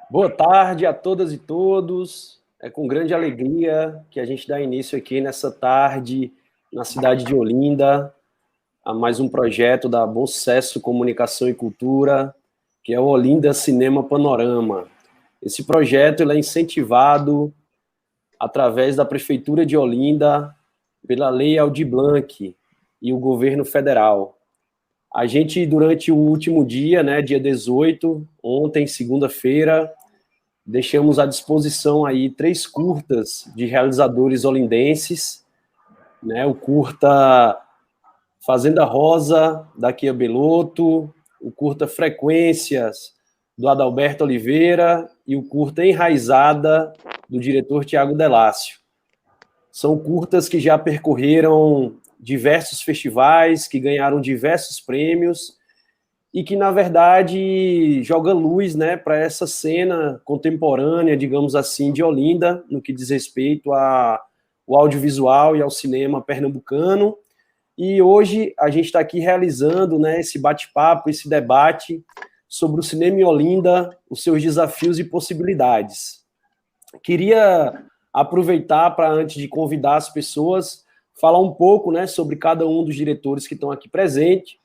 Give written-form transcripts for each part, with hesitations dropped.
Boa tarde a todas e todos. É com grande alegria que a gente dá início aqui nessa tarde na cidade de Olinda a mais um projeto da Bom Sucesso Comunicação e Cultura, que é o Olinda Cinema Panorama. Esse projeto ele é incentivado através da Prefeitura de Olinda, pela Lei Aldir Blanc e o governo federal. A gente, durante o último dia, né, dia 18, ontem, segunda-feira, deixamos à disposição aí 3 curtas de realizadores olindenses, né? O curta Fazenda Rosa, da Kia Belotto, o curta Frequências, do Adalberto Oliveira, e o curta Enraizada, do diretor Tiago Delácio. São curtas que já percorreram diversos festivais, que ganharam diversos prêmios, e que, na verdade, joga luz, né, para essa cena contemporânea, digamos assim, de Olinda, no que diz respeito ao audiovisual e ao cinema pernambucano. E hoje a gente está aqui realizando, né, esse bate-papo, esse debate sobre o cinema em Olinda, os seus desafios e possibilidades. Queria aproveitar para, antes de convidar as pessoas, falar um pouco, né, sobre cada um dos diretores que estão aqui presentes,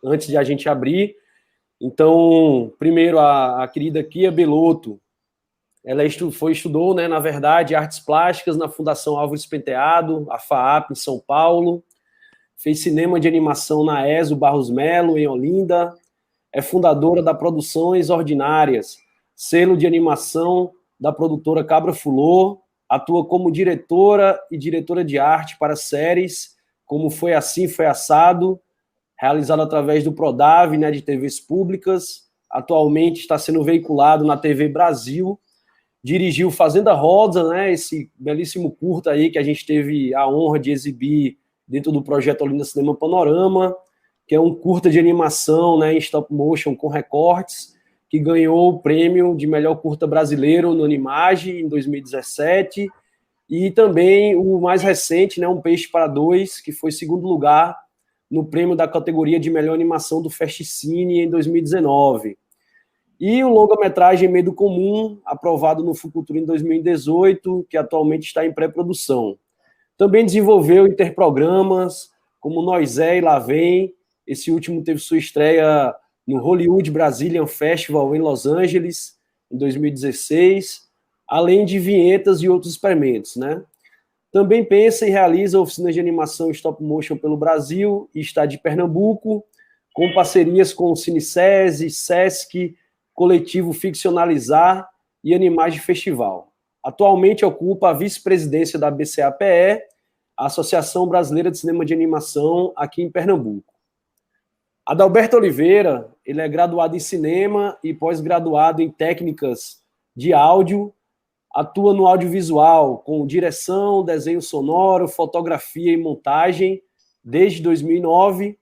antes de a gente abrir. Então, primeiro, a querida Kia Belotto, ela estudou, né, na verdade, artes plásticas na Fundação Álvares Penteado, a FAAP, em São Paulo, fez cinema de animação na ESO Barros Melo, em Olinda, é fundadora da Produções Ordinárias, selo de animação da produtora Cabra Fulô, atua como diretora e diretora de arte para séries, como Foi Assim, Foi Assado, realizado através do Prodave, né, de TVs públicas. Atualmente está sendo veiculado na TV Brasil. Dirigiu Fazenda Rosa, né, esse belíssimo curta aí que a gente teve a honra de exibir dentro do projeto Olinda Cinema Panorama, que é um curta de animação, né, em stop motion com recortes, que ganhou o prêmio de melhor curta brasileiro no Animage em 2017, e também o mais recente, né, Um Peixe para Dois, que foi segundo lugar no prêmio da categoria de melhor animação do Festicine em 2019. E o longa-metragem Medo Comum, aprovado no Fucultura em 2018, que atualmente está em pré-produção. Também desenvolveu interprogramas, como Nós e Lá Vem. Esse último teve sua estreia no Hollywood Brazilian Festival em Los Angeles, em 2016, além de vinhetas e outros experimentos, né? Também pensa e realiza oficinas de animação stop motion pelo Brasil e está de Pernambuco, com parcerias com o CineSESI, SESC, Coletivo Ficcionalizar e Animais de Festival. Atualmente ocupa a vice-presidência da BCAPE, a Associação Brasileira de Cinema de Animação, aqui em Pernambuco. Adalberto Oliveira, ele é graduado em cinema e pós-graduado em técnicas de áudio, atua no audiovisual com direção, desenho sonoro, fotografia e montagem desde 2009,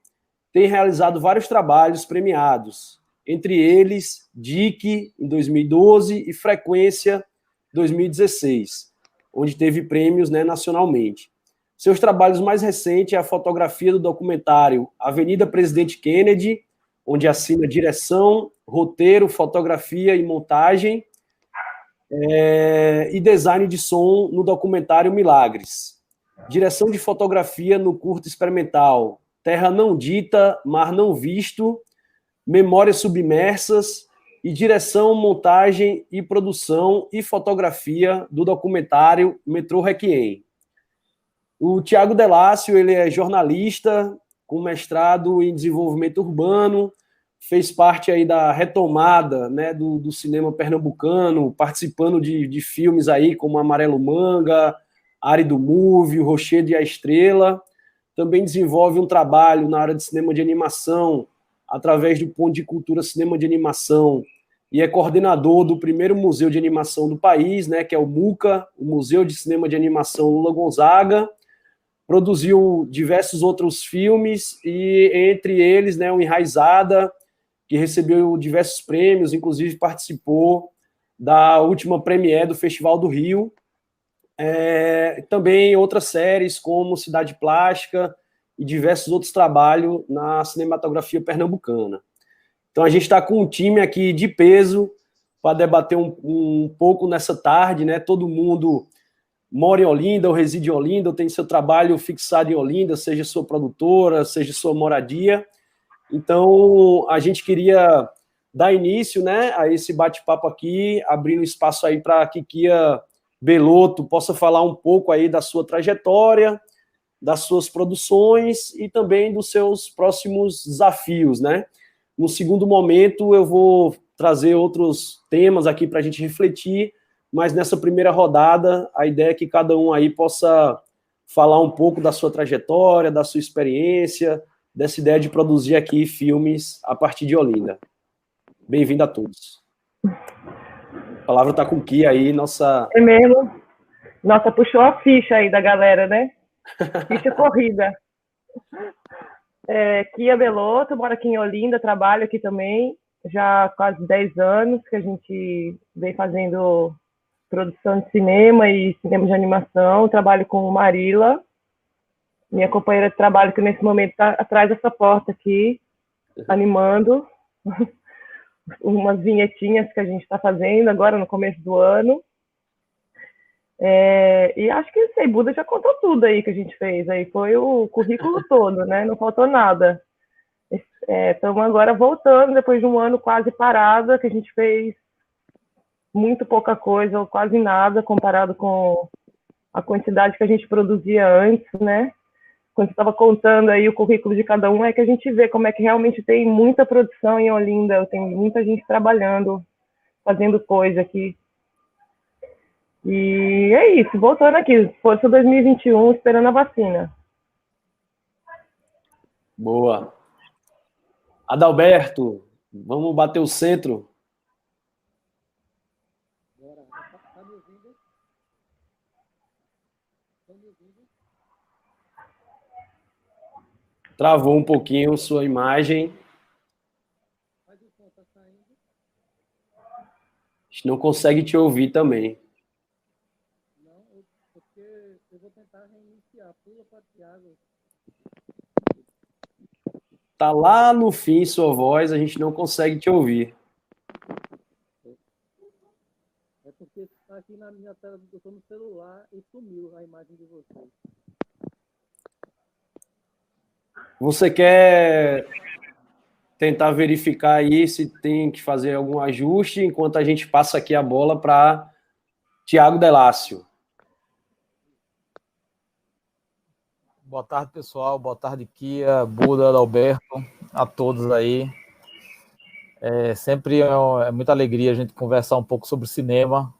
tem realizado vários trabalhos premiados, entre eles DIC em 2012 e Frequência 2016, onde teve prêmios, né, nacionalmente. Seus trabalhos mais recentes é a fotografia do documentário Avenida Presidente Kennedy, onde assina direção, roteiro, fotografia e montagem, e design de som no documentário Milagres. Direção de fotografia no curto experimental Terra Não Dita, Mar Não Visto, Memórias Submersas, e direção, montagem e produção e fotografia do documentário Metrô Requiem. O Tiago Delácio, ele é jornalista com mestrado em desenvolvimento urbano, fez parte aí da retomada, né, do cinema pernambucano, participando de filmes aí como Amarelo Manga, Árido Movie, O Rochedo e a Estrela. Também desenvolve um trabalho na área de cinema de animação, através do Ponto de Cultura Cinema de Animação, e é coordenador do primeiro museu de animação do país, né, que é o MUCA, o Museu de Cinema de Animação Lula Gonzaga. Produziu diversos outros filmes, e entre eles, né, o Enraizada, que recebeu diversos prêmios, inclusive participou da última premiere do Festival do Rio. Também outras séries, como Cidade Plástica, e diversos outros trabalhos na cinematografia pernambucana. Então, a gente está com um time aqui de peso para debater um pouco nessa tarde, né? Todo mundo mora em Olinda ou reside em Olinda, ou tem seu trabalho fixado em Olinda, seja sua produtora, seja sua moradia. Então, a gente queria dar início, né, a esse bate-papo aqui, abrindo espaço aí para a Kikia Belotto possa falar um pouco aí da sua trajetória, das suas produções e também dos seus próximos desafios, né? No segundo momento, eu vou trazer outros temas aqui para a gente refletir, mas nessa primeira rodada, a ideia é que cada um aí possa falar um pouco da sua trajetória, da sua experiência, dessa ideia de produzir aqui filmes a partir de Olinda. Bem-vindo a todos. A palavra está com o Kia aí, nossa... É mesmo? Nossa, puxou a ficha aí da galera, né? Ficha corrida. Kia Belotto, moro aqui em Olinda, trabalho aqui também, já há quase 10 anos que a gente vem fazendo produção de cinema e cinema de animação. Trabalho com Marila, minha companheira de trabalho, que nesse momento está atrás dessa porta aqui, animando umas vinhetinhas que a gente está fazendo agora no começo do ano. E acho que esse Buda já contou tudo aí que a gente fez, aí foi o currículo todo, né? Não faltou nada. Estamos agora voltando, depois de um ano quase parada, que a gente fez muito pouca coisa, ou quase nada, comparado com a quantidade que a gente produzia antes, né? Quando você estava contando aí o currículo de cada um, é que a gente vê como é que realmente tem muita produção em Olinda, tem muita gente trabalhando, fazendo coisa aqui. E é isso, voltando aqui, Força 2021, esperando a vacina. Boa. Adalberto, vamos bater o centro. Tá me ouvindo? Tá me ouvindo? Travou um pouquinho sua imagem. Mas o som tá saindo. A gente não consegue te ouvir também. Não, porque eu vou tentar reiniciar. Pula para Thiago. Tá lá no fim sua voz, a gente não consegue te ouvir. É porque está aqui na minha tela, eu estou no celular e sumiu a imagem de vocês. Você quer tentar verificar aí se tem que fazer algum ajuste, enquanto a gente passa aqui a bola para Thiago Delácio. Boa tarde, pessoal. Boa tarde, Kia, Buda, Alberto, a todos aí. Sempre é muita alegria a gente conversar um pouco sobre cinema.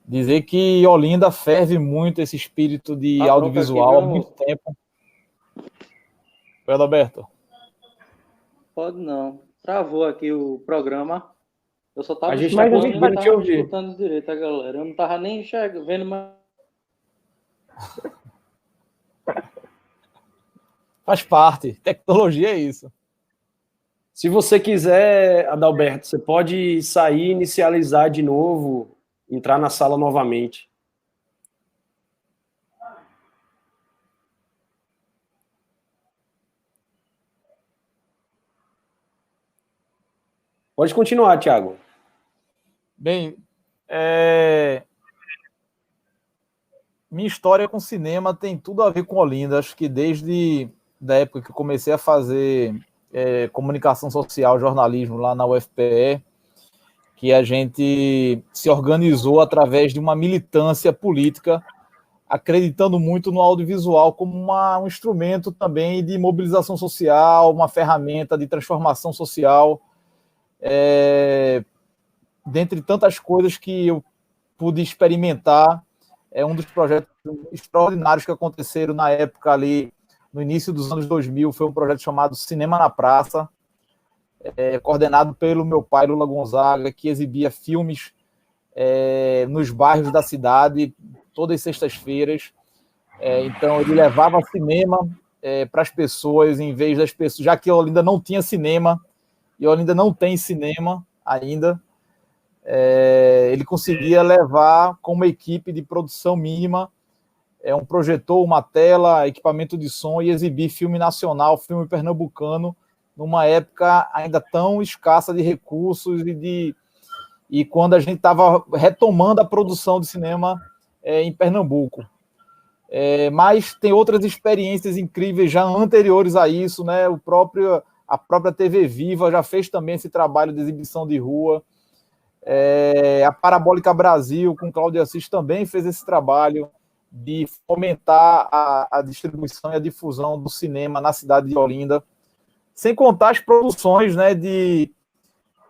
Dizer que Olinda ferve muito esse espírito de audiovisual há muito tempo. Oi, Alberto. Pode não. Travou aqui o programa. Eu só estava escutando direito a galera. Eu não estava nem vendo mais. Faz parte. Tecnologia é isso. Se você quiser, Adalberto, você pode sair, inicializar de novo, entrar na sala novamente. Pode continuar, Thiago. Bem, minha história com cinema tem tudo a ver com Olinda. Acho que desde a época que eu comecei a fazer comunicação social, jornalismo lá na UFPE, que a gente se organizou através de uma militância política, acreditando muito no audiovisual como um instrumento também de mobilização social, uma ferramenta de transformação social, dentre tantas coisas que eu pude experimentar. Um dos projetos extraordinários que aconteceram na época ali, no início dos anos 2000, foi um projeto chamado Cinema na Praça, coordenado pelo meu pai, Lula Gonzaga, que exibia filmes nos bairros da cidade, todas as sextas-feiras. Então, ele levava cinema para as pessoas, em vez das pessoas, já que Olinda não tinha cinema, e Olinda não tem cinema ainda, ele conseguia levar com uma equipe de produção mínima, um projetor, uma tela, equipamento de som, e exibir filme nacional, filme pernambucano, numa época ainda tão escassa de recursos e quando a gente estava retomando a produção de cinema em Pernambuco. Mas tem outras experiências incríveis já anteriores a isso, né? A própria TV Viva já fez também esse trabalho de exibição de rua. A Parabólica Brasil, com Cláudio Assis, também fez esse trabalho de fomentar a distribuição e a difusão do cinema na cidade de Olinda, sem contar as produções, né, de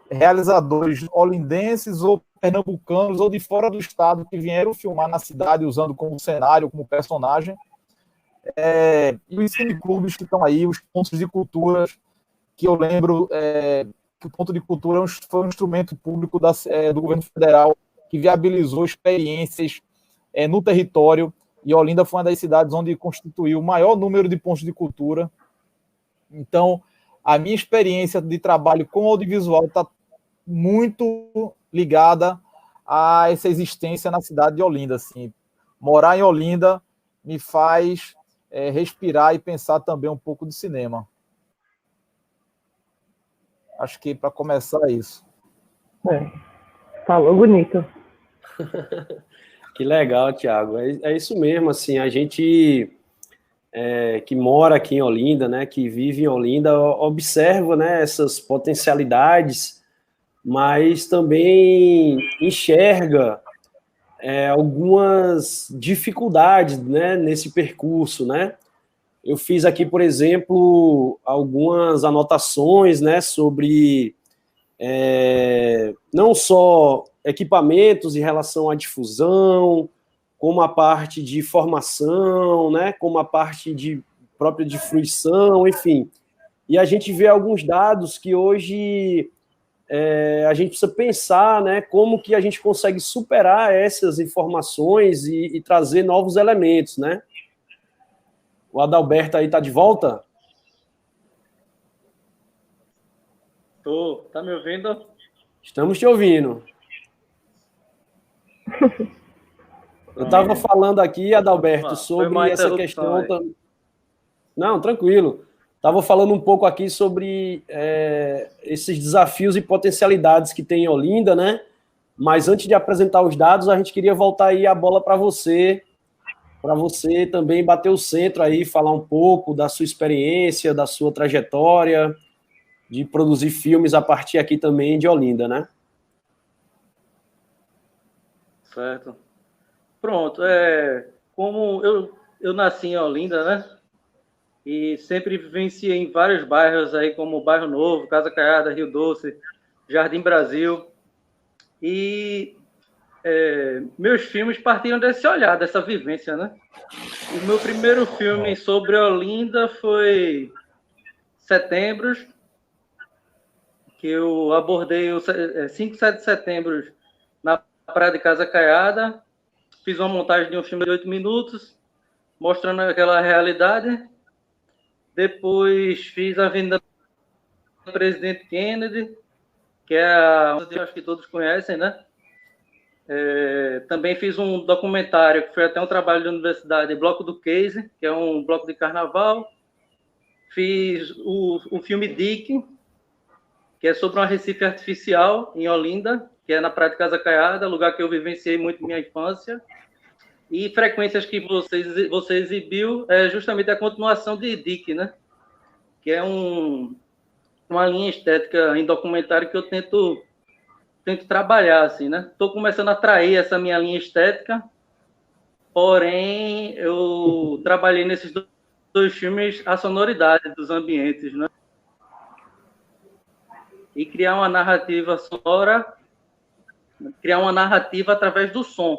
realizadores olindenses ou pernambucanos ou de fora do estado que vieram filmar na cidade usando como cenário, como personagem. E os cineclubes que estão aí, os pontos de cultura, que eu lembro que o ponto de cultura foi um instrumento público do governo federal que viabilizou experiências no território, e Olinda foi uma das cidades onde constituiu o maior número de pontos de cultura. Então, a minha experiência de trabalho com audiovisual está muito ligada a essa existência na cidade de Olinda. Assim. Morar em Olinda me faz respirar e pensar também um pouco de cinema. Acho que para começar é isso. Falou bonito. Que legal, Thiago. É isso mesmo, assim, a gente que mora aqui em Olinda, né, que vive em Olinda, observa, né, essas potencialidades, mas também enxerga algumas dificuldades, né, nesse percurso, né. Eu fiz aqui, por exemplo, algumas anotações, né, sobre não só equipamentos em relação à difusão, como a parte de formação, né, como a parte própria de fruição, enfim. E a gente vê alguns dados que hoje a gente precisa pensar, né, como que a gente consegue superar essas informações e trazer novos elementos, né. O Adalberto aí está de volta? Tô. Tá me ouvindo? Estamos te ouvindo. Eu estava falando aqui, Adalberto, sobre essa questão... Não, tranquilo. Estava falando um pouco aqui sobre esses desafios e potencialidades que tem em Olinda, né? Mas antes de apresentar os dados, a gente queria voltar aí a bola para você também bater o centro aí, falar um pouco da sua experiência, da sua trajetória, de produzir filmes a partir aqui também de Olinda, né? Certo. Pronto, como eu nasci em Olinda, né? E sempre vivenciei em vários bairros aí, como Bairro Novo, Casa Caiada, Rio Doce, Jardim Brasil. E meus filmes partiram desse olhar, dessa vivência, né? O meu primeiro filme sobre Olinda foi Setembros, que eu abordei o 5 e 7 de setembro na praia de Casa Caiada. Fiz uma montagem de um filme de 8 minutos, mostrando aquela realidade. Depois fiz a Avenida do Presidente Kennedy, que acho que todos conhecem, né? Também fiz um documentário, que foi até um trabalho da universidade, Bloco do Case, que é um bloco de carnaval. Fiz o filme Dick, que é sobre uma Recife artificial em Olinda, que é na Praia de Casa Caiada, lugar que eu vivenciei muito minha infância. E Frequências, que você exibiu, é justamente a continuação de Dick, né? Que é uma linha estética em documentário que eu tento trabalhar, assim, né? Estou começando a atrair essa minha linha estética, porém, eu trabalhei nesses dois filmes a sonoridade dos ambientes, né? E criar uma narrativa sonora, criar uma narrativa através do som,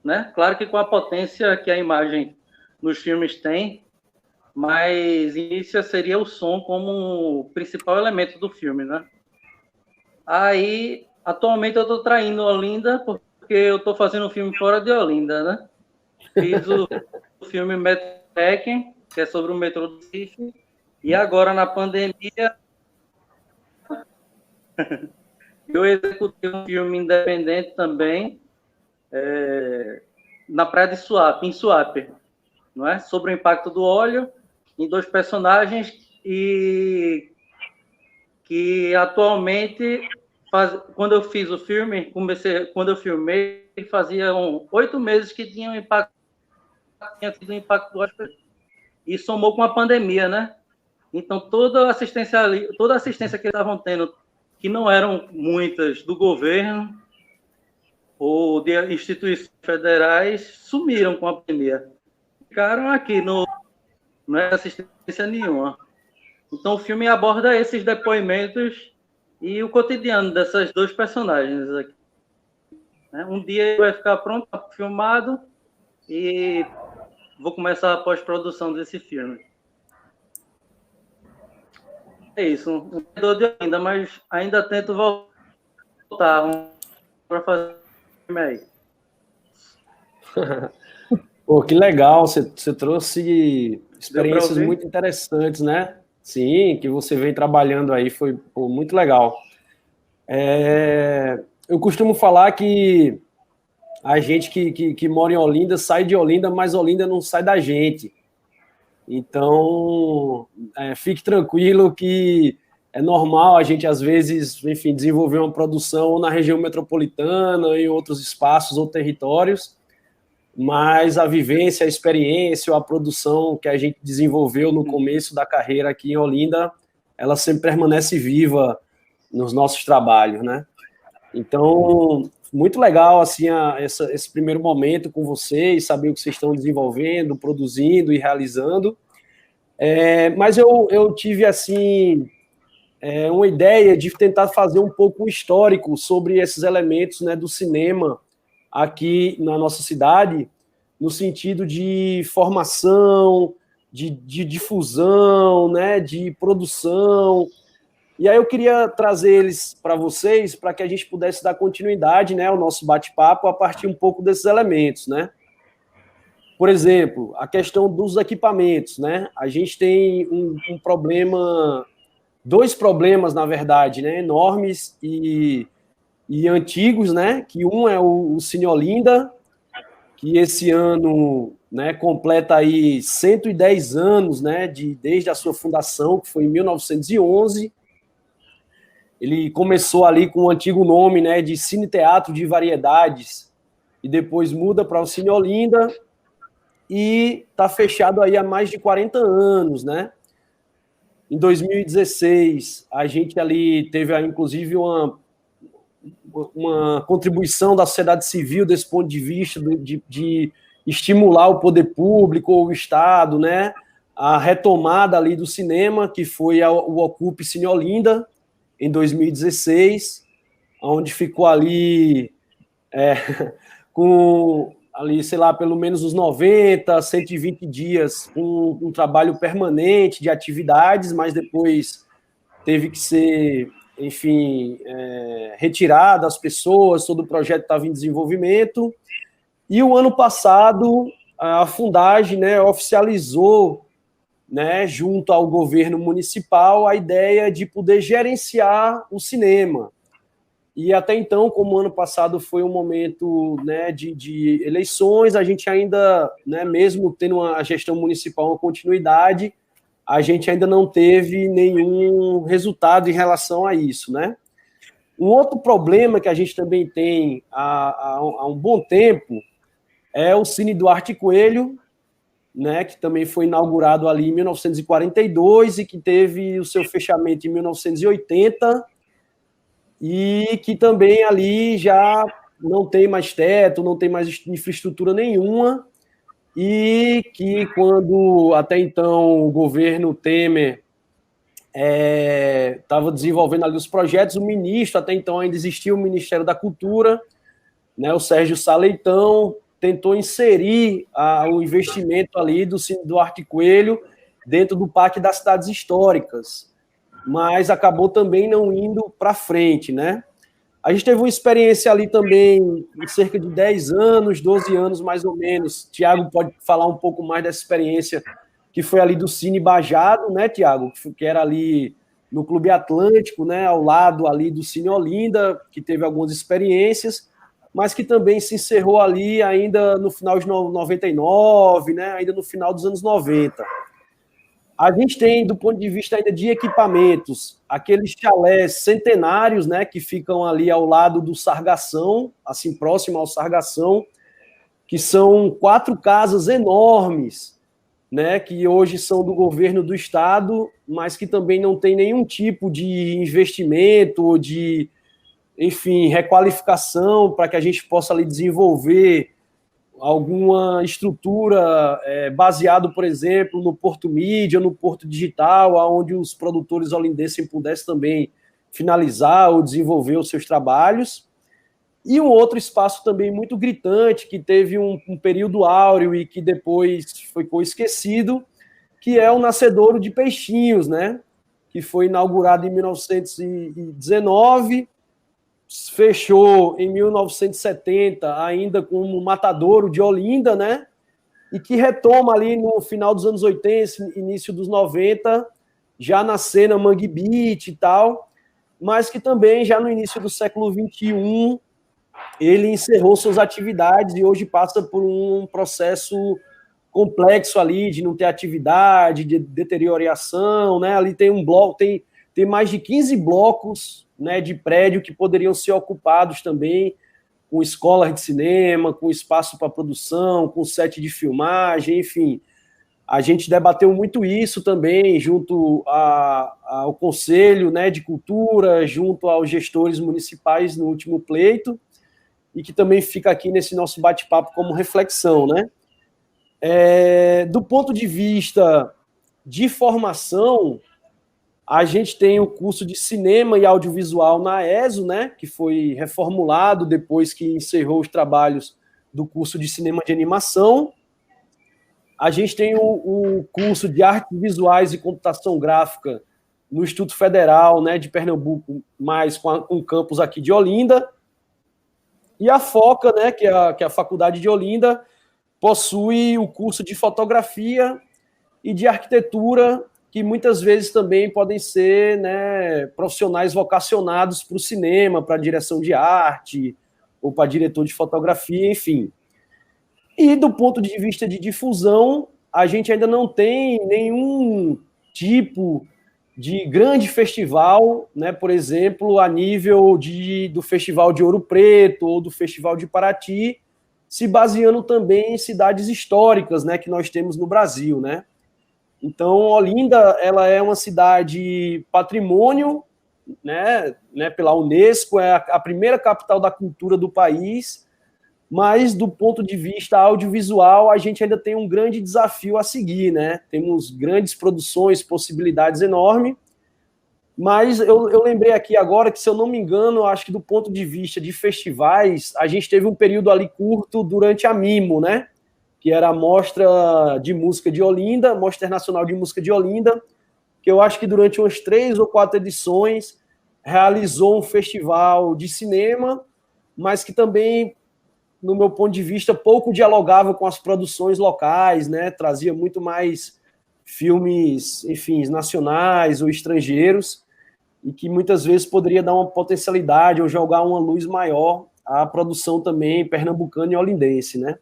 né? Claro que com a potência que a imagem nos filmes tem, mas início seria o som como o principal elemento do filme, né? Aí, atualmente eu estou traindo Olinda porque eu estou fazendo um filme fora de Olinda, né? Fiz o filme Metrotech, que é sobre o metrô do Recife, e agora na pandemia eu executei um filme independente também, na praia de Suape, em Suape, não é? Sobre o impacto do óleo em 2 personagens, e que atualmente, quando eu fiz o filme, quando eu filmei, faziam 8 meses que tinha tido um impacto do hospital. E somou com a pandemia, né? Então, toda a assistência que eles estavam tendo, que não eram muitas do governo ou de instituições federais, sumiram com a pandemia. Ficaram aqui, não é assistência nenhuma. Então, o filme aborda esses depoimentos e o cotidiano dessas dois personagens aqui. Um dia vai ficar pronto, filmado, e vou começar a pós-produção desse filme. É isso, um dor de ainda, mas ainda tento voltar para fazer o filme aí. Pô, que legal, você trouxe experiências muito interessantes, né? Sim, que você vem trabalhando aí, foi muito legal. Eu costumo falar que a gente que mora em Olinda sai de Olinda, mas Olinda não sai da gente. Então, fique tranquilo que é normal a gente, às vezes, enfim, desenvolver uma produção na região metropolitana, em outros espaços ou territórios, mas a vivência, a experiência, a produção que a gente desenvolveu no começo da carreira aqui em Olinda, ela sempre permanece viva nos nossos trabalhos, né? Então, muito legal, assim, esse primeiro momento com vocês, saber o que vocês estão desenvolvendo, produzindo e realizando. Mas eu tive, assim, uma ideia de tentar fazer um pouco um histórico sobre esses elementos, né, do cinema aqui na nossa cidade, no sentido de formação, de difusão, né, de produção. E aí eu queria trazer eles para vocês, para que a gente pudesse dar continuidade, né, ao nosso bate-papo a partir um pouco desses elementos, né? Por exemplo, a questão dos equipamentos, né? A gente tem um problema, dois problemas, na verdade, né, enormes e antigos, né? Que um é o Cine Olinda, que esse ano, né, completa aí 110 anos, né, desde a sua fundação, que foi em 1911. Ele começou ali com o antigo nome, né, de Cine Teatro de Variedades, e depois muda para o Cine Olinda, e está fechado aí há mais de 40 anos, né? Em 2016, a gente ali teve, inclusive, uma contribuição da sociedade civil desse ponto de vista, de estimular o poder público ou o Estado, né? A retomada ali do cinema, que foi o Ocupe Cine Olinda, em 2016, onde ficou ali com, ali, sei lá, pelo menos uns 90, 120 dias, um trabalho permanente de atividades, mas depois teve que ser, enfim, retirado as pessoas, todo o projeto estava em desenvolvimento. E o ano passado, a Fundagem, né, oficializou, né, junto ao governo municipal, a ideia de poder gerenciar o cinema. E até então, como o ano passado foi um momento, né, de eleições, a gente ainda, né, mesmo tendo a gestão municipal uma continuidade, a gente ainda não teve nenhum resultado em relação a isso, né? Um outro problema que a gente também tem há um bom tempo é o Cine Duarte Coelho, né, que também foi inaugurado ali em 1942 e que teve o seu fechamento em 1980 e que também ali já não tem mais teto, não tem mais infraestrutura nenhuma e que quando até então o governo Temer estava desenvolvendo ali os projetos, o ministro, até então ainda existia o Ministério da Cultura, né, o Sérgio Sá Leitão, tentou inserir o investimento ali do Cine Duarte Coelho dentro do Parque das Cidades Históricas, mas acabou também não indo para frente, né? A gente teve uma experiência ali também, em cerca de 10 anos, 12 anos mais ou menos. Tiago pode falar um pouco mais dessa experiência, que foi ali do Cine Bajado, né, Tiago? Que era ali no Clube Atlântico, né, ao lado ali do Cine Olinda, que teve algumas experiências, mas que também se encerrou ali ainda no final de 99, né, ainda no final dos anos 90. A gente tem, do ponto de vista ainda de equipamentos, aqueles chalés centenários, né, que ficam ali ao lado do Sargação, assim, próximo ao Sargação, que são 4 casas enormes, né, que hoje são do governo do estado, mas que também não tem nenhum tipo de investimento ou de, enfim, requalificação para que a gente possa ali desenvolver alguma estrutura baseado, por exemplo, no Porto Mídia, no Porto Digital, onde os produtores olindenses pudessem também finalizar ou desenvolver os seus trabalhos. E um outro espaço também muito gritante, que teve um período áureo e que depois ficou esquecido, que é o Nascedouro de Peixinhos, né? Que foi inaugurado em 1919, fechou em 1970, ainda como Matadouro de Olinda, né? E que retoma ali no final dos anos 80, início dos 90, já na cena Mangue Beat e tal, mas que também já no início do século XXI ele encerrou suas atividades e hoje passa por um processo complexo ali de não ter atividade, de deterioração, né? Ali tem um bloco, tem mais de 15 blocos, né, de prédio que poderiam ser ocupados também com escolas de cinema, com espaço para produção, com set de filmagem, enfim. A gente debateu muito isso também junto ao Conselho, né, de Cultura, junto aos gestores municipais no último pleito, e que também fica aqui nesse nosso bate-papo como reflexão, né? Do ponto de vista de formação, a gente tem o curso de Cinema e Audiovisual na ESO, né, que foi reformulado depois que encerrou os trabalhos do curso de Cinema de Animação. A gente tem o curso de Artes Visuais e Computação Gráfica no Instituto Federal, né, de Pernambuco, mais com campus aqui de Olinda. E a FOCA, né, que é a Faculdade de Olinda, possui o curso de Fotografia e de Arquitetura, que muitas vezes também podem ser, né, profissionais vocacionados para o cinema, para a direção de arte, ou para diretor de fotografia, enfim. E do ponto de vista de difusão, a gente ainda não tem nenhum tipo de grande festival, né, por exemplo, a nível do Festival de Ouro Preto ou do Festival de Paraty, se baseando também em cidades históricas, né, que nós temos no Brasil, né? Então, Olinda, ela é uma cidade patrimônio, né, pela Unesco, é a primeira capital da cultura do país, mas do ponto de vista audiovisual, a gente ainda tem um grande desafio a seguir, né? Temos grandes produções, possibilidades enormes, mas eu lembrei aqui agora que, se eu não me engano, acho que do ponto de vista de festivais, a gente teve um período ali curto durante a Mimo, né? Que era a Mostra de Música de Olinda, Mostra Internacional de Música de Olinda, que eu acho que durante umas 3 ou 4 edições realizou um festival de cinema, mas que também, no meu ponto de vista, pouco dialogava com as produções locais, né? Trazia muito mais filmes, enfim, nacionais ou estrangeiros, e que muitas vezes poderia dar uma potencialidade ou jogar uma luz maior à produção também pernambucana e olindense, né?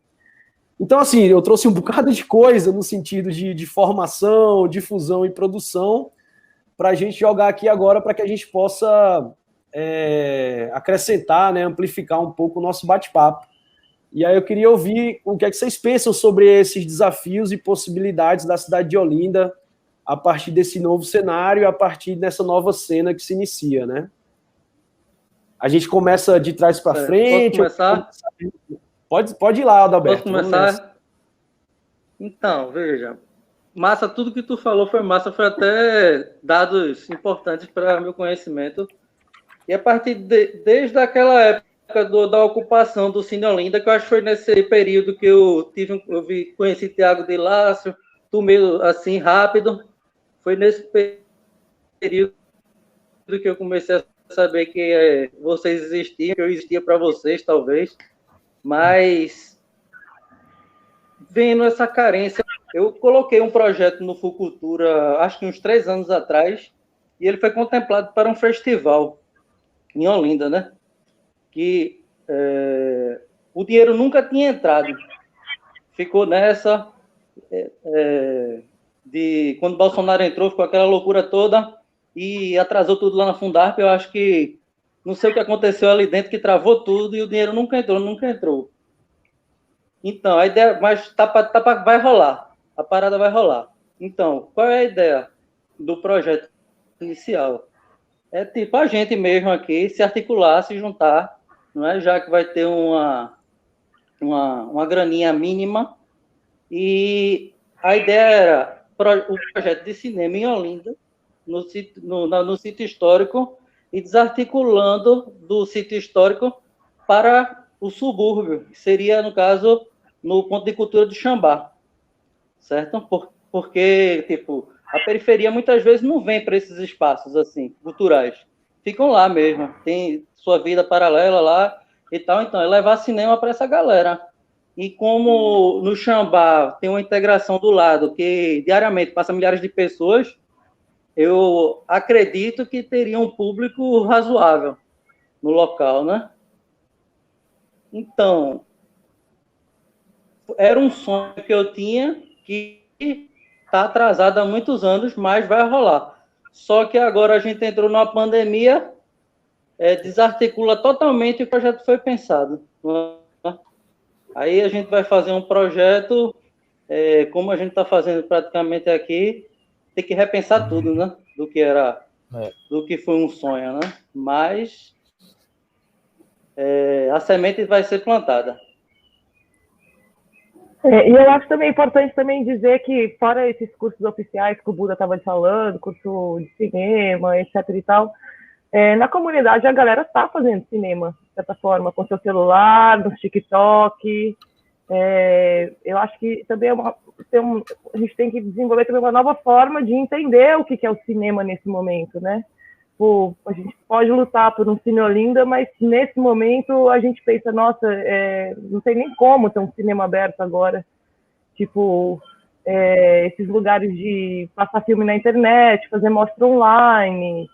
Então, assim, eu trouxe um bocado de coisa no sentido de formação, difusão e produção para a gente jogar aqui agora para que a gente possa acrescentar, né, amplificar um pouco o nosso bate-papo. E aí eu queria ouvir o que é que vocês pensam sobre esses desafios e possibilidades da cidade de Olinda a partir desse novo cenário, a partir dessa nova cena que se inicia, né? A gente começa de trás para frente. Posso começar? Pode ir lá, Adalberto. Posso começar? Então, veja. Massa, tudo que tu falou foi massa, foi até dados importantes para meu conhecimento. E a partir desde aquela época da ocupação do Cine Olinda, que eu acho que foi nesse período que eu conheci Tiago de Lácio, tu meio assim, rápido. Foi nesse período que eu comecei a saber que vocês existiam, que eu existia para vocês, talvez. Mas, vendo essa carência, eu coloquei um projeto no Fucultura, acho que uns 3 anos atrás, e ele foi contemplado para um festival em Olinda, né? Que o dinheiro nunca tinha entrado. Ficou nessa, de quando Bolsonaro entrou, ficou aquela loucura toda e atrasou tudo lá na Fundarp. Eu acho que não sei o que aconteceu ali dentro, que travou tudo e o dinheiro nunca entrou. Então, a ideia, mas vai rolar, a parada vai rolar. Então, qual é a ideia do projeto inicial? É tipo a gente mesmo aqui se articular, se juntar, não é? Já que vai ter uma graninha mínima, e a ideia era o projeto de cinema em Olinda, no sítio histórico, e desarticulando do sítio histórico para o subúrbio, que seria, no caso, no ponto de cultura de Xambá, certo? Porque, tipo, a periferia muitas vezes não vem para esses espaços, assim, culturais. Ficam lá mesmo, tem sua vida paralela lá e tal, então é levar cinema para essa galera. E como no Xambá tem uma integração do lado, que diariamente passa milhares de pessoas, eu acredito que teria um público razoável no local, né? Então, era um sonho que eu tinha, que está atrasado há muitos anos, mas vai rolar. Só que agora a gente entrou numa pandemia, desarticula totalmente o projeto foi pensado. Aí a gente vai fazer um projeto, como a gente está fazendo praticamente aqui, tem que repensar tudo, né? Do que foi um sonho, né? Mas a semente vai ser plantada. E eu acho também importante também dizer que, fora esses cursos oficiais que o Buda estava falando, curso de cinema, etc e tal, na comunidade a galera está fazendo cinema, de certa forma, com seu celular, no TikTok. Eu acho que também a gente tem que desenvolver também uma nova forma de entender o que é o cinema nesse momento, né? A gente pode lutar por um Cine Olinda, mas nesse momento a gente pensa, nossa, não tem nem como ter um cinema aberto agora. Tipo, esses lugares de passar filme na internet, fazer mostra online,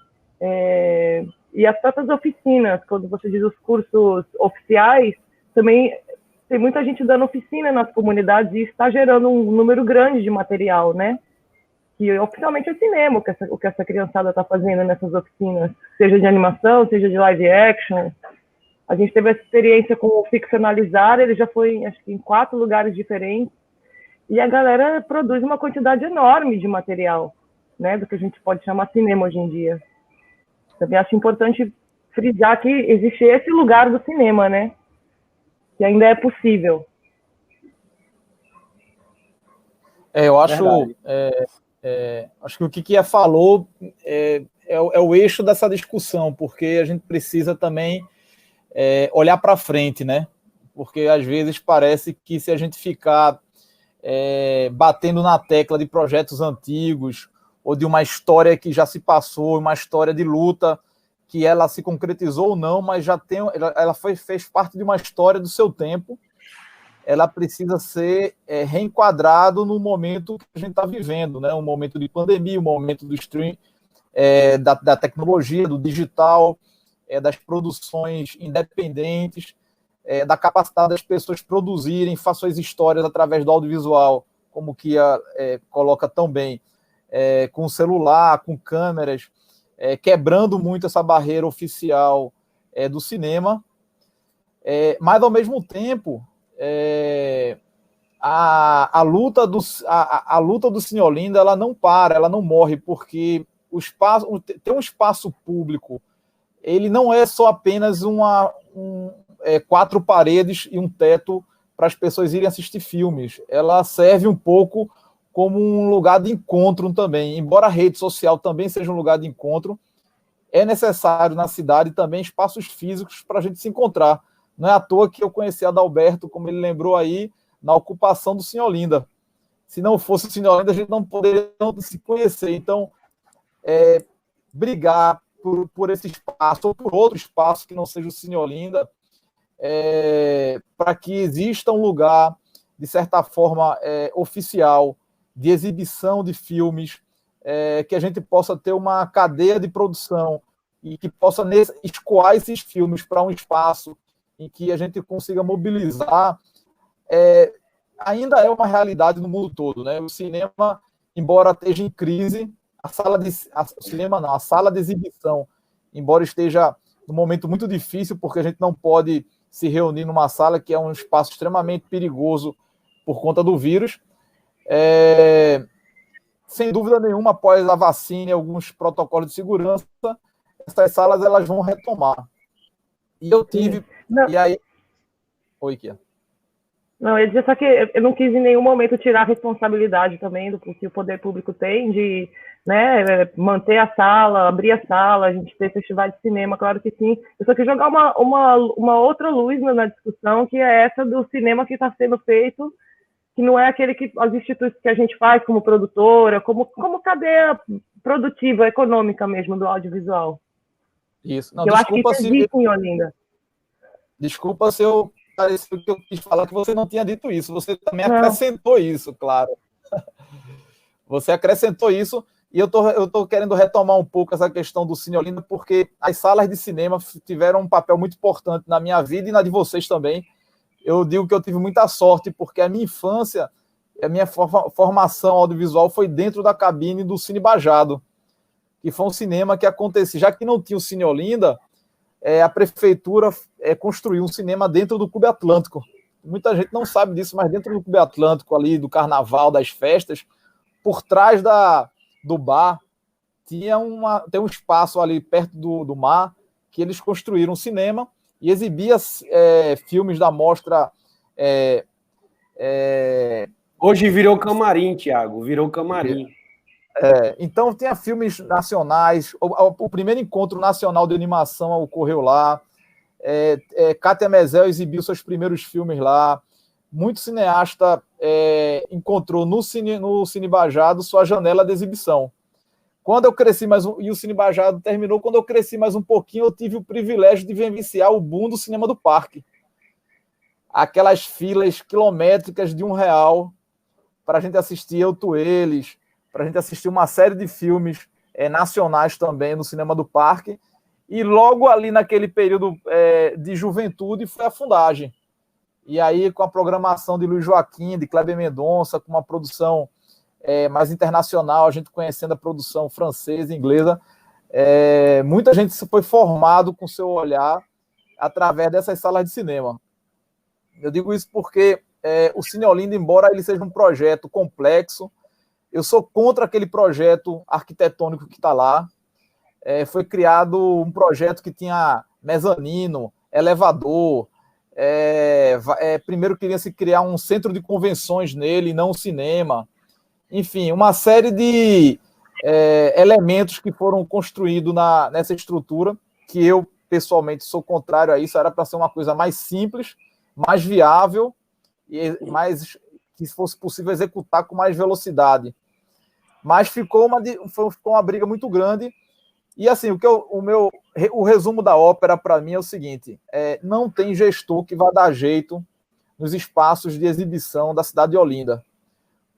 e as próprias oficinas, quando você diz os cursos oficiais, também tem muita gente dando oficina nas comunidades e está gerando um número grande de material, né? Que oficialmente é cinema, o que essa criançada está fazendo nessas oficinas, seja de animação, seja de live action. A gente teve essa experiência com o Ficcionalizar, ele já foi, acho que, em 4 lugares diferentes, e a galera produz uma quantidade enorme de material, né, do que a gente pode chamar cinema hoje em dia. Também acho importante frisar que existe esse lugar do cinema, né, que ainda é possível. Eu acho... acho que o que Kia falou é o eixo dessa discussão, porque a gente precisa também olhar para frente, né? Porque às vezes parece que se a gente ficar batendo na tecla de projetos antigos ou de uma história que já se passou, uma história de luta que ela se concretizou ou não, mas ela fez parte de uma história do seu tempo, ela precisa ser reenquadrado no momento que a gente está vivendo, né? Um momento de pandemia, um momento do stream, da tecnologia, do digital, das produções independentes, da capacidade das pessoas produzirem, façam suas histórias através do audiovisual, como o Kia coloca tão bem, com celular, com câmeras, quebrando muito essa barreira oficial do cinema, mas ao mesmo tempo a luta do Cine Olinda, ela não para, ela não morre, porque ter um espaço público, ele não é só apenas 4 paredes e um teto para as pessoas irem assistir filmes. Ela serve um pouco como um lugar de encontro também. Embora a rede social também seja um lugar de encontro, é necessário na cidade também espaços físicos para a gente se encontrar. Não é à toa que eu conheci Adalberto, como ele lembrou aí, na ocupação do Cine Olinda. Se não fosse o Cine Olinda, a gente não poderia se conhecer. Então, brigar por esse espaço ou por outro espaço que não seja o Cine Olinda, para que exista um lugar, de certa forma, oficial, de exibição de filmes, que a gente possa ter uma cadeia de produção e que possa escoar esses filmes para um espaço em que a gente consiga mobilizar, ainda é uma realidade no mundo todo, né? O cinema, embora esteja em crise, a sala de exibição, embora esteja num momento muito difícil, porque a gente não pode se reunir numa sala que é um espaço extremamente perigoso por conta do vírus. Sem dúvida nenhuma, após a vacina e alguns protocolos de segurança, essas salas elas vão retomar. E eu tive... Não. E aí... Oi, Kia. Não, eu ia dizer só que eu não quis em nenhum momento tirar a responsabilidade também do que o poder público tem de, né, manter a sala, abrir a sala, a gente ter festival de cinema, claro que sim. Eu só quis jogar uma outra luz na discussão, que é essa do cinema que está sendo feito, que não é aquele que as instituições que a gente faz como produtora, como cadeia produtiva, econômica mesmo do audiovisual. Isso. Não, eu acho que isso existe em Olinda. Desculpa se eu pareceu que eu quis falar que você não tinha dito isso. Você também acrescentou isso, claro. Você acrescentou isso e eu tô querendo retomar um pouco essa questão do Cine Olinda, porque as salas de cinema tiveram um papel muito importante na minha vida e na de vocês também. Eu digo que eu tive muita sorte, porque a minha infância, a minha formação audiovisual foi dentro da cabine do Cine Bajado, que foi um cinema que acontecia, já que não tinha o Cine Olinda, a prefeitura construiu um cinema dentro do Clube Atlântico. Muita gente não sabe disso, mas dentro do Clube Atlântico, ali do carnaval, das festas, por trás do bar, tem um espaço ali perto do mar, que eles construíram um cinema e exibia filmes da mostra... Hoje virou camarim, Thiago, virou camarim. Então, tinha filmes nacionais. O primeiro encontro nacional de animação ocorreu lá. Kátia Mezel exibiu seus primeiros filmes lá. Muito cineasta encontrou no Cine Bajado sua janela de exibição. Quando eu cresci e o Cine Bajado terminou, quando eu cresci mais um pouquinho, eu tive o privilégio de vivenciar o boom do cinema do parque. Aquelas filas quilométricas de R$1 para a gente assistir Eu, Tu, Eles, para a gente assistir uma série de filmes nacionais também no cinema do parque. E logo ali naquele período de juventude foi a Fundagem. E aí, com a programação de Luiz Joaquim, de Kleber Mendonça, com uma produção mais internacional, a gente conhecendo a produção francesa e inglesa, muita gente se foi formado com seu olhar através dessas salas de cinema. Eu digo isso porque o Cine Olinda, embora ele seja um projeto complexo, eu sou contra aquele projeto arquitetônico que está lá. Foi criado um projeto que tinha mezanino, elevador. Primeiro queria se criar um centro de convenções nele, não um cinema. Enfim, uma série de elementos que foram construídos nessa estrutura, que eu, pessoalmente, sou contrário a isso. Era para ser uma coisa mais simples, mais viável, e mais que fosse possível executar com mais velocidade. Mas ficou uma briga muito grande. E assim, o resumo da ópera para mim é o seguinte: não tem gestor que vá dar jeito nos espaços de exibição da cidade de Olinda,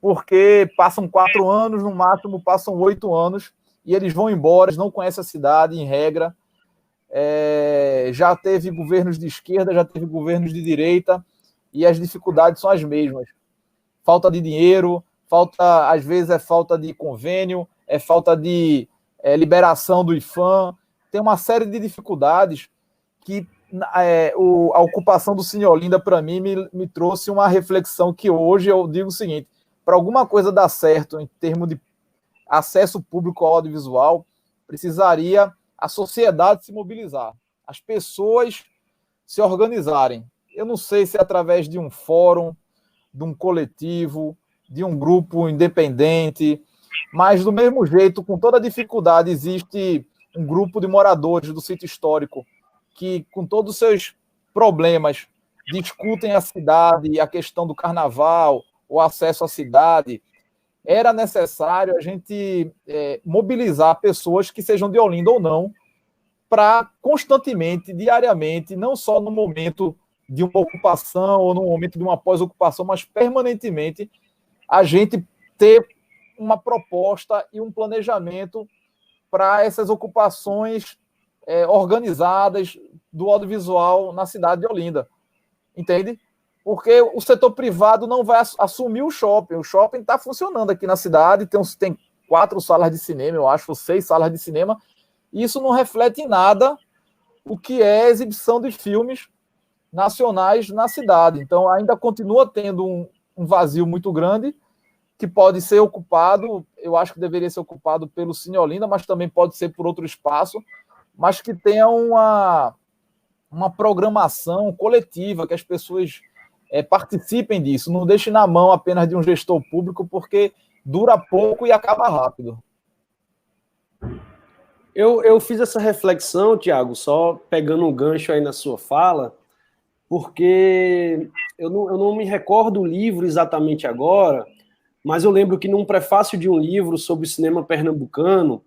porque passam 4 anos, no máximo passam 8 anos, e eles vão embora, eles não conhecem a cidade, em regra. Já teve governos de esquerda, já teve governos de direita, e as dificuldades são as mesmas. Falta de dinheiro, às vezes é falta de convênio, é falta de liberação do IFAM. Tem uma série de dificuldades que a ocupação do Cine Olinda, para mim, me trouxe uma reflexão que hoje eu digo o seguinte: para alguma coisa dar certo em termos de acesso público ao audiovisual, precisaria a sociedade se mobilizar, as pessoas se organizarem. Eu não sei se é através de um fórum, de um coletivo, de um grupo independente, mas do mesmo jeito, com toda dificuldade, existe um grupo de moradores do sítio histórico que, com todos os seus problemas, discutem a cidade, a questão do carnaval, o acesso à cidade. Era necessário a gente mobilizar pessoas que sejam de Olinda ou não, para constantemente, diariamente, não só no momento de uma ocupação ou no momento de uma pós-ocupação, mas permanentemente, a gente ter uma proposta e um planejamento para essas ocupações organizadas do audiovisual na cidade de Olinda. Entende? porque o setor privado não vai assumir o shopping. O shopping está funcionando aqui na cidade, tem 4 salas de cinema, eu acho, ou 6 salas de cinema, e isso não reflete em nada o que é a exibição de filmes nacionais na cidade. Então, ainda continua tendo um vazio muito grande, que pode ser ocupado, eu acho que deveria ser ocupado pelo Cine Olinda, mas também pode ser por outro espaço, mas que tenha uma programação coletiva, que as pessoas participem disso, não deixe na mão apenas de um gestor público, porque dura pouco e acaba rápido. Eu fiz essa reflexão, Tiago, só pegando um gancho aí na sua fala, porque eu não me recordo o livro exatamente agora, mas eu lembro que num prefácio de um livro sobre cinema pernambucano,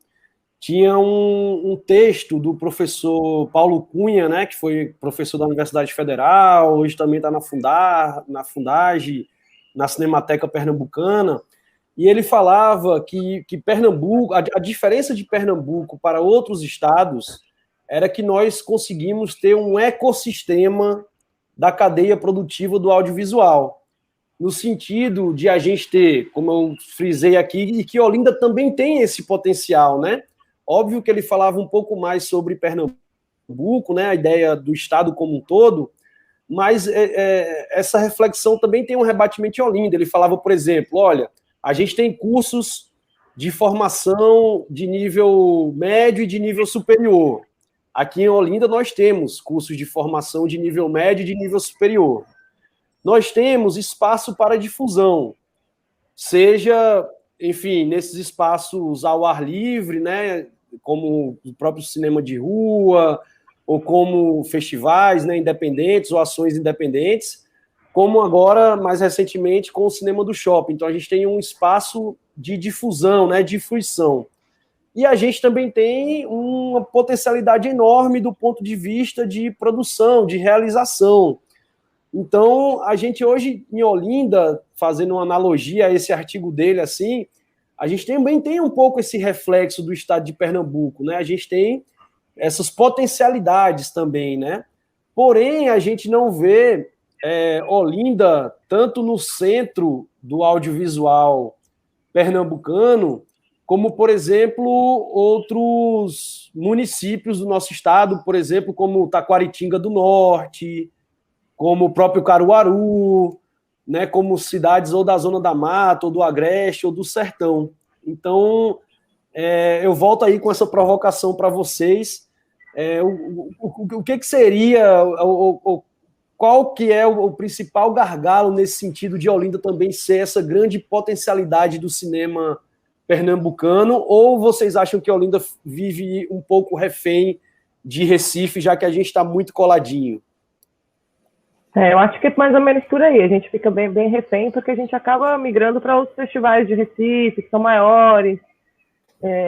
tinha um texto do professor Paulo Cunha, né, que foi professor da Universidade Federal, hoje também está na Fundage, na Cinemateca Pernambucana, e ele falava que Pernambuco, a diferença de Pernambuco para outros estados era que nós conseguimos ter um ecossistema da cadeia produtiva do audiovisual, no sentido de a gente ter, como eu frisei aqui, e que Olinda também tem esse potencial, né? Óbvio que ele falava um pouco mais sobre Pernambuco, né, a ideia do estado como um todo, mas essa reflexão também tem um rebatimento em Olinda. Ele falava, por exemplo, olha, a gente tem cursos de formação de nível médio e de nível superior. Aqui em Olinda nós temos cursos de formação de nível médio e de nível superior. Nós temos espaço para difusão, seja, enfim, nesses espaços ao ar livre, né, como o próprio cinema de rua, ou como festivais, né, independentes ou ações independentes, como agora, mais recentemente, com o cinema do shopping. Então, a gente tem um espaço de difusão, né, de fruição. E a gente também tem uma potencialidade enorme do ponto de vista de produção, de realização. Então, a gente hoje, em Olinda, fazendo uma analogia a esse artigo dele, assim, a gente também tem um pouco esse reflexo do estado de Pernambuco, né? A gente tem essas potencialidades também, né? Porém, a gente não vê Olinda tanto no centro do audiovisual pernambucano, como, por exemplo, outros municípios do nosso estado, por exemplo, como Taquaritinga do Norte, como o próprio Caruaru, né, como cidades ou da Zona da Mata, ou do Agreste, ou do Sertão. Então, eu volto aí com essa provocação para vocês. O que seria, qual que é o principal gargalo nesse sentido de Olinda também ser essa grande potencialidade do cinema pernambucano, ou vocês acham que Olinda vive um pouco refém de Recife, já que a gente está muito coladinho? Eu acho que é mais ou menos por aí. A gente fica bem refém, porque a gente acaba migrando para outros festivais de Recife, que são maiores.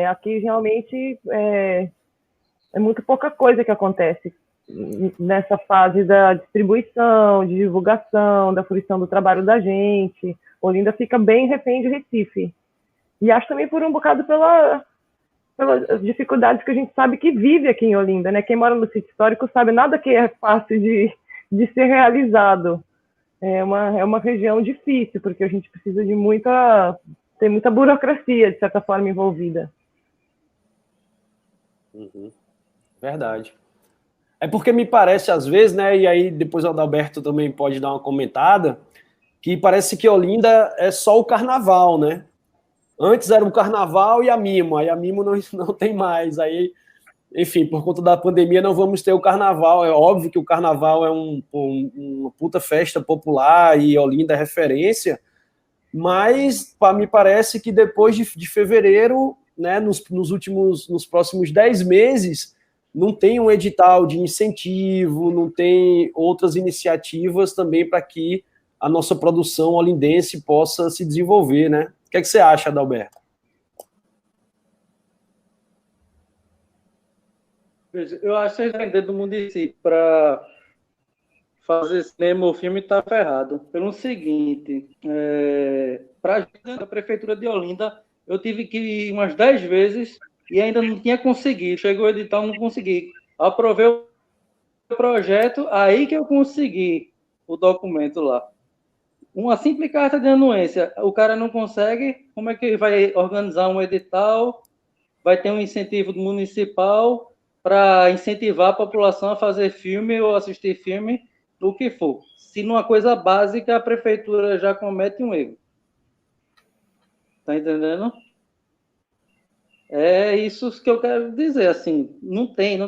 Aqui, realmente, é muito pouca coisa que acontece nessa fase da distribuição, de divulgação, da fruição do trabalho da gente. Olinda fica bem refém de Recife. E acho também por um bocado pelas dificuldades que a gente sabe que vive aqui em Olinda, né? Quem mora no sítio histórico sabe nada que é fácil de ser realizado. É uma região difícil, porque a gente precisa de ter muita burocracia, de certa forma, envolvida. Uhum. Verdade. É porque me parece, às vezes, né, e aí depois o Adalberto também pode dar uma comentada, que parece que Olinda é só o carnaval, né? Antes era o carnaval e a Mimo, aí a Mimo não tem mais, aí, enfim, por conta da pandemia não vamos ter o carnaval. É óbvio que o carnaval é uma puta festa popular e Olinda é referência, mas me parece que depois de fevereiro, né, nos próximos 10 meses, não tem um edital de incentivo, não tem outras iniciativas também para que a nossa produção olindense possa se desenvolver, né? O que você acha, Adalberto? Eu acho que depender do município para fazer cinema ou filme está ferrado. Pelo seguinte, para a Prefeitura de Olinda, eu tive que ir umas 10 vezes e ainda não tinha conseguido. Chegou o edital, não consegui. Aprovei o projeto, aí que eu consegui o documento lá. Uma simples carta de anuência, o cara não consegue, como é que vai organizar um edital? Vai ter um incentivo municipal para incentivar a população a fazer filme ou assistir filme, o que for. Se numa coisa básica a prefeitura já comete um erro. Tá entendendo? É isso que eu quero dizer, assim, não tem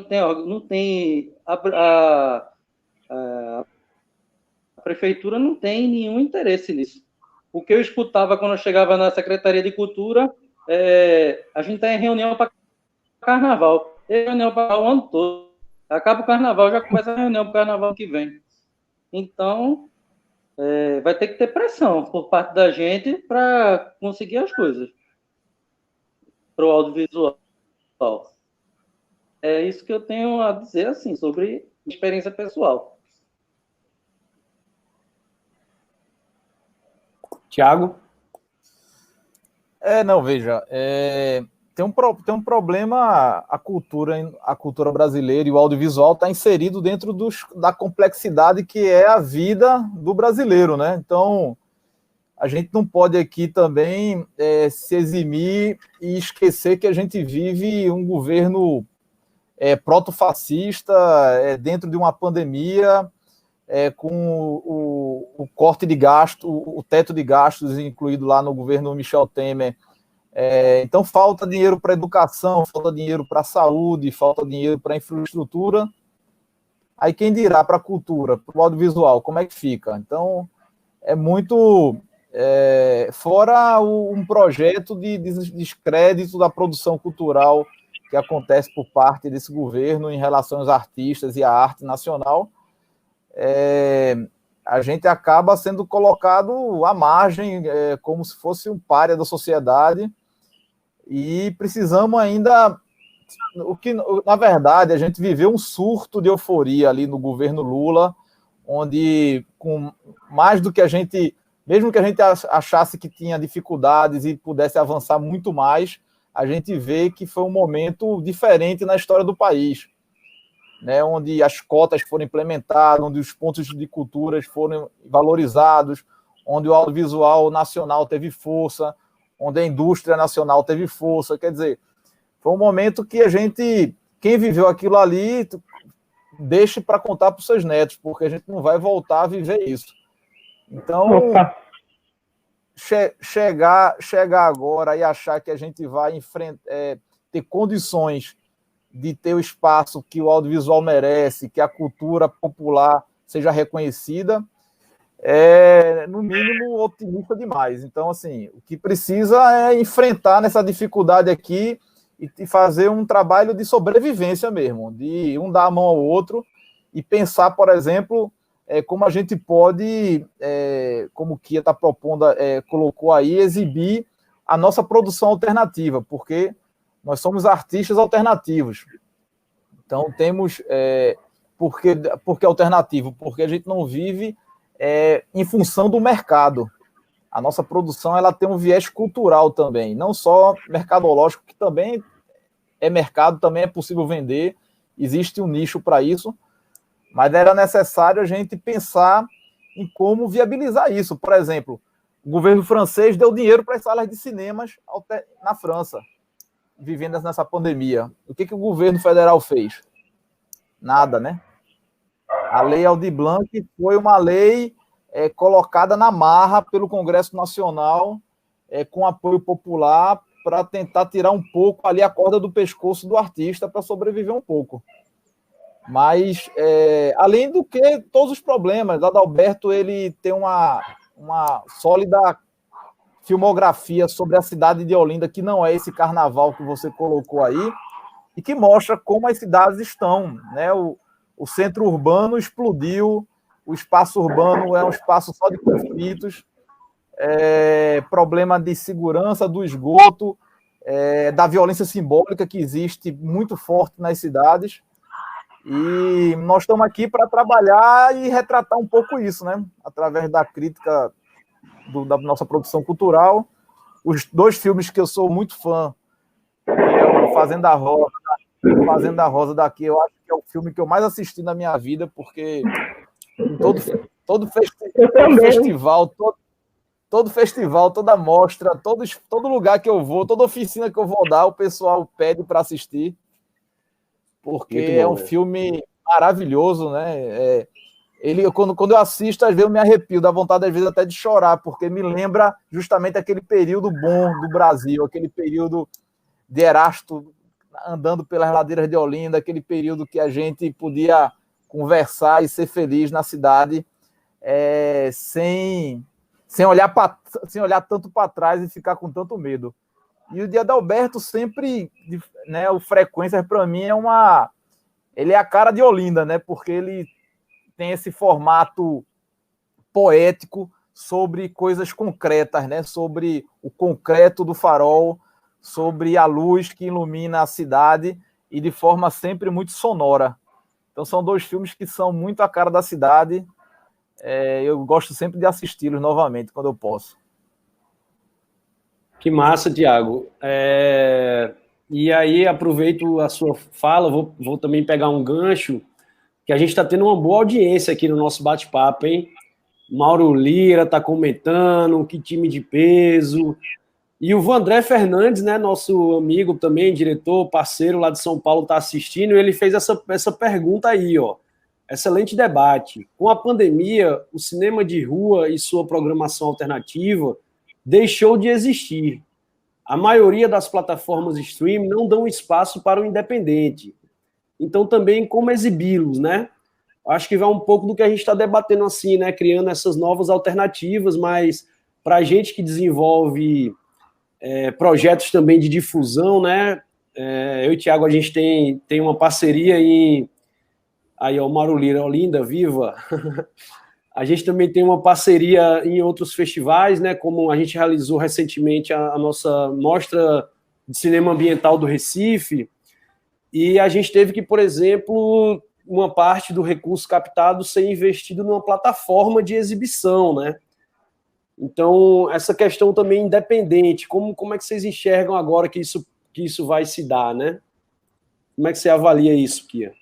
a prefeitura não tem nenhum interesse nisso. O que eu escutava quando eu chegava na Secretaria de Cultura, a gente está em reunião para carnaval. Tem reunião para o ano todo. Acaba o carnaval, já começa a reunião para o carnaval que vem. Então, vai ter que ter pressão por parte da gente para conseguir as coisas para o audiovisual. É isso que eu tenho a dizer, assim, sobre experiência pessoal. Tiago? Não, veja, tem um problema, a cultura brasileira e o audiovisual está inserido dentro da complexidade que é a vida do brasileiro, né? Então, a gente não pode aqui também se eximir e esquecer que a gente vive um governo proto-fascista dentro de uma pandemia, com o corte de gasto, o teto de gastos incluído lá no governo Michel Temer. Então, falta dinheiro para educação, falta dinheiro para saúde, falta dinheiro para infraestrutura. Aí quem dirá para a cultura, para o audiovisual, como é que fica? Então, é muito... fora um projeto de descrédito da produção cultural que acontece por parte desse governo em relação aos artistas e à arte nacional, a gente acaba sendo colocado à margem, como se fosse um pária da sociedade, e precisamos ainda... na verdade, a gente viveu um surto de euforia ali no governo Lula, onde, com mais do que a gente... Mesmo que a gente achasse que tinha dificuldades e pudesse avançar muito mais, a gente vê que foi um momento diferente na história do país, né, onde as cotas foram implementadas, onde os pontos de culturas foram valorizados, onde o audiovisual nacional teve força, onde a indústria nacional teve força. Quer dizer, foi um momento que quem viveu aquilo ali, deixe para contar para os seus netos, porque a gente não vai voltar a viver isso. Então, chegar agora e achar que a gente vai ter condições de ter o espaço que o audiovisual merece, que a cultura popular seja reconhecida, no mínimo, otimista demais. Então, assim, o que precisa é enfrentar nessa dificuldade aqui e fazer um trabalho de sobrevivência mesmo, de um dar a mão ao outro e pensar, por exemplo... como a gente pode, como o Kia está propondo, colocou aí, exibir a nossa produção alternativa, porque nós somos artistas alternativos. Então, temos... por que alternativo? Porque a gente não vive em função do mercado. A nossa produção ela tem um viés cultural também, não só mercadológico, que também é mercado, também é possível vender, existe um nicho para isso, mas era necessário a gente pensar em como viabilizar isso. Por exemplo, o governo francês deu dinheiro para as salas de cinemas na França, vivendo nessa pandemia. O que o governo federal fez? Nada, né? A Lei Aldir Blanc foi uma lei colocada na marra pelo Congresso Nacional, com apoio popular, para tentar tirar um pouco ali a corda do pescoço do artista para sobreviver um pouco. Mas, além do que, todos os problemas, Adalberto ele tem uma sólida filmografia sobre a cidade de Olinda, que não é esse carnaval que você colocou aí, e que mostra como as cidades estão, né? O centro urbano explodiu, o espaço urbano é um espaço só de conflitos, problema de segurança do esgoto, da violência simbólica que existe muito forte nas cidades. E nós estamos aqui para trabalhar e retratar um pouco isso, né? Através da crítica da nossa produção cultural. Os dois filmes que eu sou muito fã, que é o Fazenda Rosa daqui, eu acho que é o filme que eu mais assisti na minha vida, porque Todo também. festival, todo festival, toda mostra, todo lugar que eu vou, toda oficina que eu vou dar, o pessoal pede para assistir, porque Muito é bom, um né? filme maravilhoso, né? Quando eu assisto, às vezes eu me arrepio, dá vontade às vezes até de chorar, porque me lembra justamente aquele período bom do Brasil, aquele período de Erasto andando pelas ladeiras de Olinda, aquele período que a gente podia conversar e ser feliz na cidade, sem olhar tanto para trás e ficar com tanto medo. E o Dia de Alberto sempre, né, o Frequências para mim ele é a cara de Olinda, né? Porque ele tem esse formato poético sobre coisas concretas, né? Sobre o concreto do farol, sobre a luz que ilumina a cidade e de forma sempre muito sonora. Então são dois filmes que são muito a cara da cidade. Eu gosto sempre de assisti-los novamente quando eu posso. Que massa, Tiago. E aí, aproveito a sua fala, vou também pegar um gancho, que a gente está tendo uma boa audiência aqui no nosso bate-papo, hein? Mauro Lira está comentando, que time de peso. E o Vandré Fernandes, né, nosso amigo também, diretor, parceiro lá de São Paulo, está assistindo, e ele fez essa pergunta aí, ó. Excelente debate. Com a pandemia, o cinema de rua e sua programação alternativa deixou de existir. A maioria das plataformas de streaming não dão espaço para o independente. Então, também como exibi-los, né? Acho que vai um pouco do que a gente está debatendo assim, né? Criando essas novas alternativas, mas para a gente que desenvolve projetos também de difusão, né? Eu e o Thiago, a gente tem uma parceria em... Aí, ó, o Mauro Lira, Olinda, viva! A gente também tem uma parceria em outros festivais, né? Como a gente realizou recentemente a nossa mostra de cinema ambiental do Recife, e a gente teve que, por exemplo, uma parte do recurso captado ser investido numa plataforma de exibição, né? Então, essa questão também independente, como é que vocês enxergam agora que isso vai se dar, né? Como é que você avalia isso, Kia?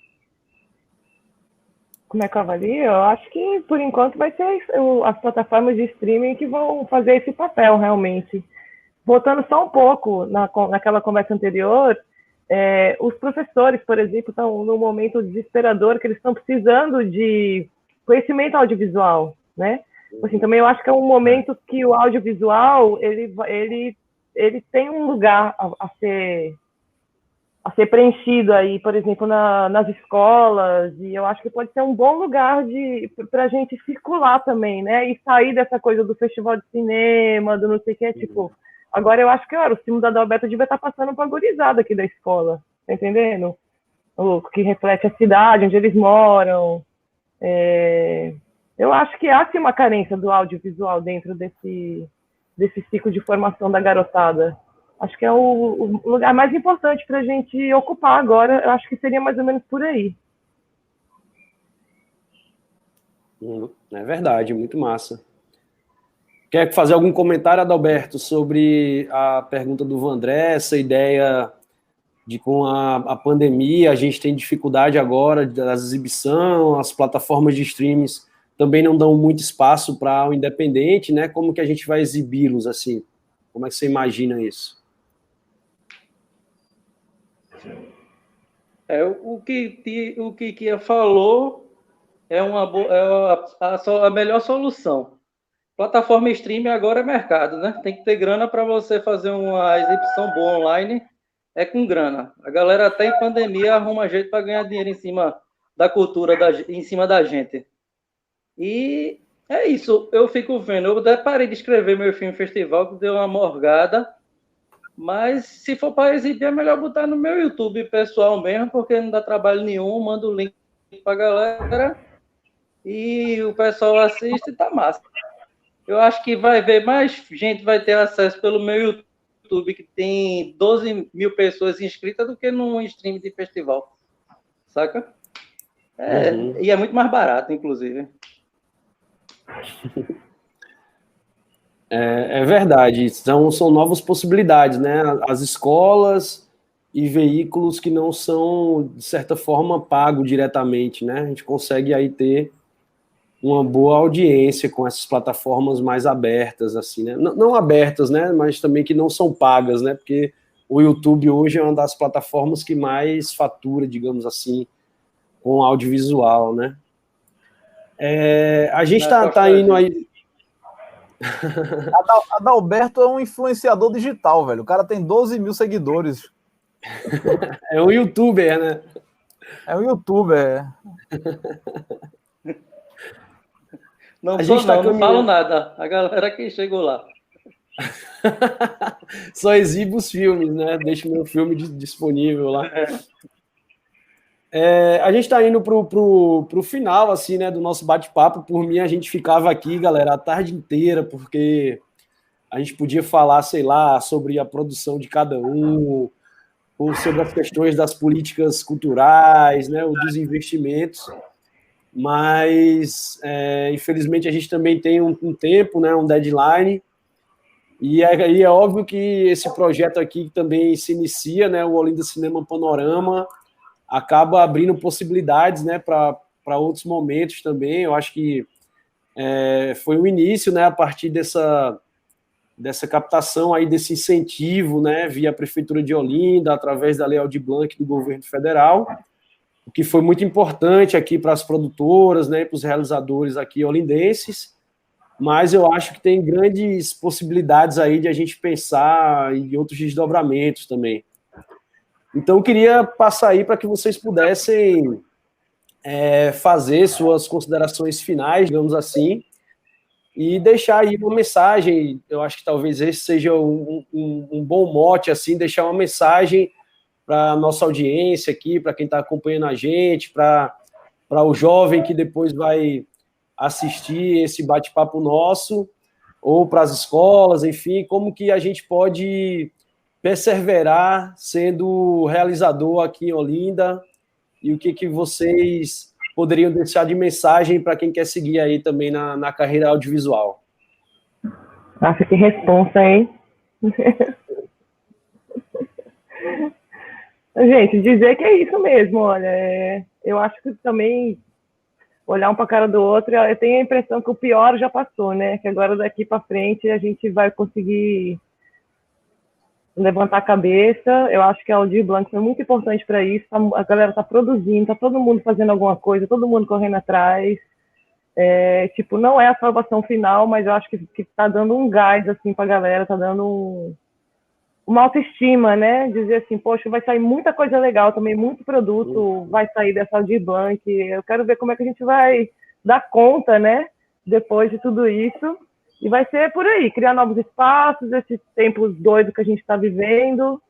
Como é que eu avalio? Eu acho que, por enquanto, vai ser as plataformas de streaming que vão fazer esse papel, realmente. Voltando só um pouco naquela conversa anterior, os professores, por exemplo, estão num momento desesperador que eles estão precisando de conhecimento audiovisual, né? Assim, também eu acho que é um momento que o audiovisual ele tem um lugar a ser preenchido aí, por exemplo, nas escolas, e eu acho que pode ser um bom lugar para a gente circular também, né? E sair dessa coisa do festival de cinema, do não sei o que, tipo... Agora eu acho que, o filme da Adalberto devia estar passando para a gurizada aqui da escola, tá entendendo? O que reflete a cidade, onde eles moram. Eu acho que há sim uma carência do audiovisual dentro desse ciclo de formação da garotada. Acho que é o lugar mais importante para a gente ocupar agora. Eu acho que seria mais ou menos por aí. É verdade, muito massa. Quer fazer algum comentário, Adalberto, sobre a pergunta do Vandré, essa ideia de com a pandemia a gente tem dificuldade agora das exibição, as plataformas de streams também não dão muito espaço para o independente, né? Como que a gente vai exibi-los assim? Como é que você imagina isso? O que Kia falou é a melhor solução. Plataforma streaming agora é mercado, né? Tem que ter grana para você fazer uma exibição boa online, com grana. A galera até em pandemia arruma jeito para ganhar dinheiro em cima da cultura, em cima da gente. E é isso, eu fico vendo. Eu até parei de escrever meu filme festival, que deu uma morgada, mas se for para exibir, é melhor botar no meu YouTube pessoal mesmo, porque não dá trabalho nenhum, mando o link para a galera e o pessoal assiste e tá massa. Eu acho que vai ver mais gente, vai ter acesso pelo meu YouTube, que tem 12 mil pessoas inscritas, do que num stream de festival. Saca? E é muito mais barato, inclusive. É verdade, são novas possibilidades, né? As escolas e veículos que não são, de certa forma, pagos diretamente, né? A gente consegue aí ter uma boa audiência com essas plataformas mais abertas, assim, né? Não abertas, né? Mas também que não são pagas, né? Porque o YouTube hoje é uma das plataformas que mais fatura, digamos assim, com audiovisual, né? A gente tá indo aí... Adalberto é um influenciador digital, velho. O cara tem 12 mil seguidores. É um youtuber, né? É um youtuber. Não falo nada. A galera que chegou lá. Só exibo os filmes, né? Deixo meu filme disponível lá. A gente está indo pro final, assim, né, do nosso bate-papo. Por mim, a gente ficava aqui, galera, a tarde inteira, porque a gente podia falar, sei lá, sobre a produção de cada um, ou sobre as questões das políticas culturais, né, ou dos investimentos. Mas, infelizmente, a gente também tem um tempo, né, um deadline. E é óbvio que esse projeto aqui também se inicia, né, o Olinda Cinema Panorama, acaba abrindo possibilidades, né, para outros momentos também. Eu acho que foi o início, né, a partir dessa captação aí, desse incentivo, né, via a Prefeitura de Olinda, através da Lei Aldir Blanc do governo federal, o que foi muito importante aqui para as produtoras, né, para os realizadores aqui olindenses, mas eu acho que tem grandes possibilidades aí de a gente pensar em outros desdobramentos também. Então, eu queria passar aí para que vocês pudessem fazer suas considerações finais, digamos assim, e deixar aí uma mensagem. Eu acho que talvez esse seja um bom mote, assim, deixar uma mensagem para a nossa audiência aqui, para quem está acompanhando a gente, para o jovem que depois vai assistir esse bate-papo nosso, ou para as escolas, enfim, como que a gente pode perseverar sendo realizador aqui em Olinda, e o que vocês poderiam deixar de mensagem para quem quer seguir aí também na carreira audiovisual. Nossa, que responsa, hein? Gente, dizer que é isso mesmo, olha, eu acho que também olhar um para a cara do outro, eu tenho a impressão que o pior já passou, né? Que agora daqui para frente a gente vai conseguir levantar a cabeça. Eu acho que a Aldir Blanc foi muito importante para isso. A galera está produzindo, está todo mundo fazendo alguma coisa, todo mundo correndo atrás. Não é a salvação final, mas eu acho que está dando um gás assim, para a galera, está dando uma autoestima, né? Dizer assim, poxa, vai sair muita coisa legal também, muito produto vai sair dessa Aldir Blanc. Eu quero ver como é que a gente vai dar conta, né? Depois de tudo isso. E vai ser por aí, criar novos espaços, esses tempos doidos que a gente está vivendo,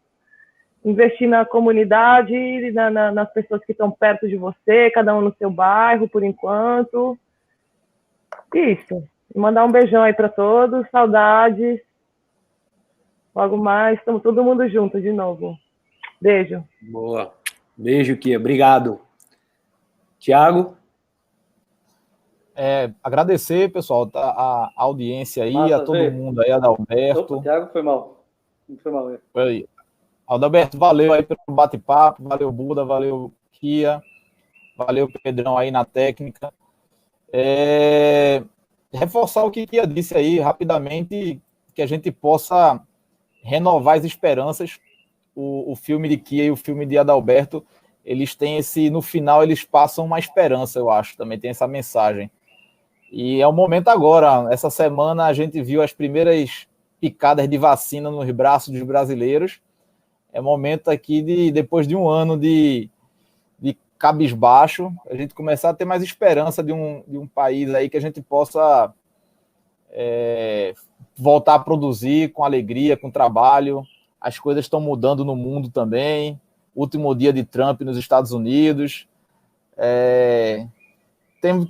investir na comunidade, nas pessoas que estão perto de você, cada um no seu bairro, por enquanto. Isso. E mandar um beijão aí para todos, saudades. Logo mais, estamos todo mundo junto de novo. Beijo. Boa. Beijo, Kia. Obrigado. Tiago? Agradecer, pessoal, a audiência aí, Massa, a todo mundo aí, Adalberto. O Thiago foi mal. Não foi mal. Foi aí. Adalberto, valeu aí pelo bate-papo, valeu Buda, valeu Kia, valeu Pedrão aí na técnica. Reforçar o que Kia disse aí rapidamente, que a gente possa renovar as esperanças. O filme de Kia e o filme de Adalberto, eles têm no final eles passam uma esperança, eu acho, também tem essa mensagem. E é o momento agora. Essa semana a gente viu as primeiras picadas de vacina nos braços dos brasileiros. É momento aqui depois de um ano de cabisbaixo, a gente começar a ter mais esperança de um país aí que a gente possa voltar a produzir com alegria, com trabalho. As coisas estão mudando no mundo também. Último dia de Trump nos Estados Unidos. Temos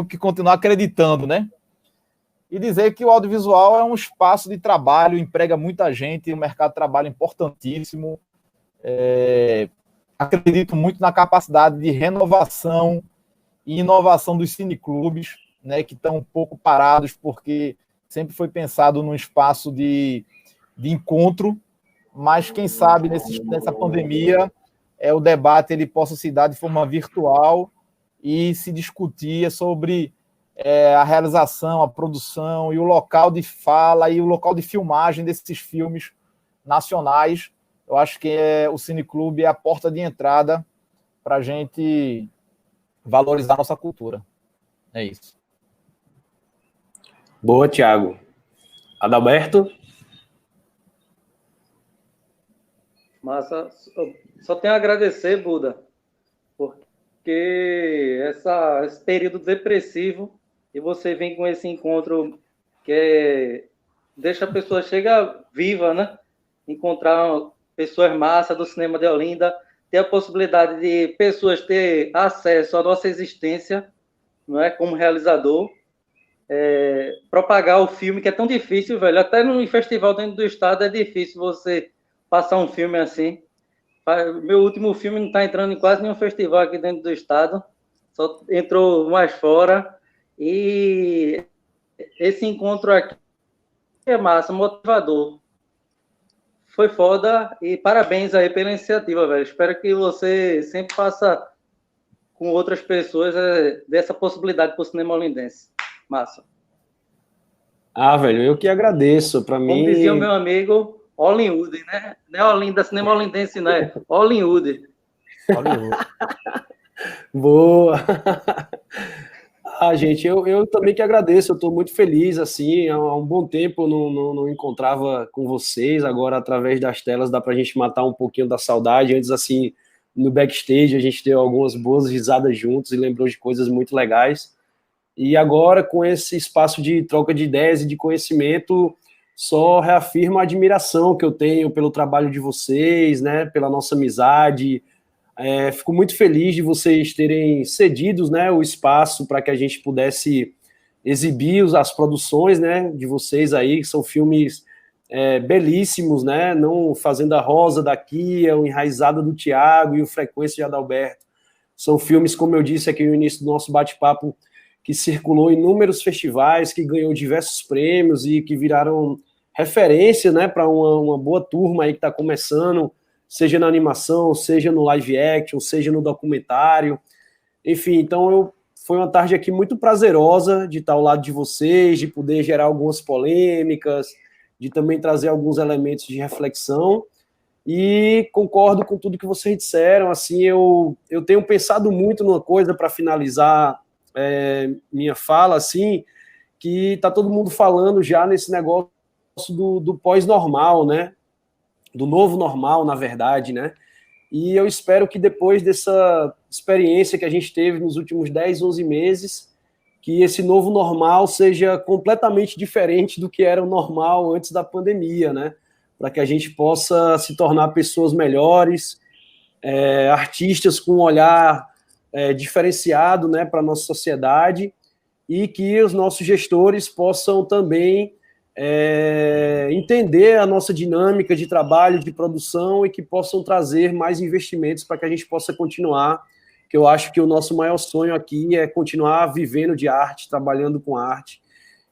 que continuar acreditando, né? E dizer que o audiovisual é um espaço de trabalho, emprega muita gente, um mercado de trabalho importantíssimo. Acredito muito na capacidade de renovação e inovação dos cineclubes, né, que estão um pouco parados, porque sempre foi pensado num espaço de encontro, mas quem sabe nessa pandemia o debate ele possa se dar de forma virtual e se discutia sobre a realização, a produção e o local de fala e o local de filmagem desses filmes nacionais. Eu acho que o Cineclube é a porta de entrada para a gente valorizar a nossa cultura. É isso. Boa, Thiago. Adalberto? Massa. Só tenho a agradecer, Buda, porque esse período depressivo, e você vem com esse encontro que deixa a pessoa chega viva, né? Encontrar pessoas massas do cinema de Olinda, ter a possibilidade de pessoas ter acesso à nossa existência, não é, como realizador, propagar o filme, que é tão difícil, velho. Até no festival dentro do estado é difícil você passar um filme assim. Meu último filme não está entrando em quase nenhum festival aqui dentro do estado, só entrou mais fora. E esse encontro aqui é massa, motivador. Foi foda e parabéns aí pela iniciativa, velho. Espero que você sempre faça com outras pessoas dessa possibilidade para o cinema olindense. Massa. Velho, eu que agradeço. Para mim... Como dizia o meu amigo, Hollywood, né? Não é Olinda, cinema olindense, não é? Hollywood. Boa! Gente, eu também que agradeço, eu estou muito feliz, assim, há um bom tempo eu não encontrava com vocês, agora através das telas dá para a gente matar um pouquinho da saudade. Antes, assim, no backstage a gente deu algumas boas risadas juntos e lembrou de coisas muito legais, e agora com esse espaço de troca de ideias e de conhecimento, só reafirma a admiração que eu tenho pelo trabalho de vocês, né, pela nossa amizade. Fico muito feliz de vocês terem cedido, né, o espaço para que a gente pudesse exibir as produções, né, de vocês aí, que são filmes belíssimos, né, não Fazenda Rosa daqui, o Enraizada do Thiago e o Frequência de Adalberto. São filmes, como eu disse aqui no início do nosso bate-papo, que circulou em inúmeros festivais, que ganhou diversos prêmios e que viraram referência, né, para uma boa turma aí que está começando, seja na animação, seja no live action, seja no documentário. Enfim, então foi uma tarde aqui muito prazerosa de estar ao lado de vocês, de poder gerar algumas polêmicas, de também trazer alguns elementos de reflexão, e concordo com tudo que vocês disseram. Assim, eu tenho pensado muito numa coisa para finalizar minha fala, assim, que está todo mundo falando já nesse negócio do pós-normal, né? Do novo normal, na verdade, né? E eu espero que depois dessa experiência que a gente teve nos últimos 10, 11 meses, que esse novo normal seja completamente diferente do que era o normal antes da pandemia, né? Para que a gente possa se tornar pessoas melhores, artistas com um olhar diferenciado, né, para a nossa sociedade, e que os nossos gestores possam também entender a nossa dinâmica de trabalho, de produção, e que possam trazer mais investimentos para que a gente possa continuar, que eu acho que o nosso maior sonho aqui é continuar vivendo de arte, trabalhando com arte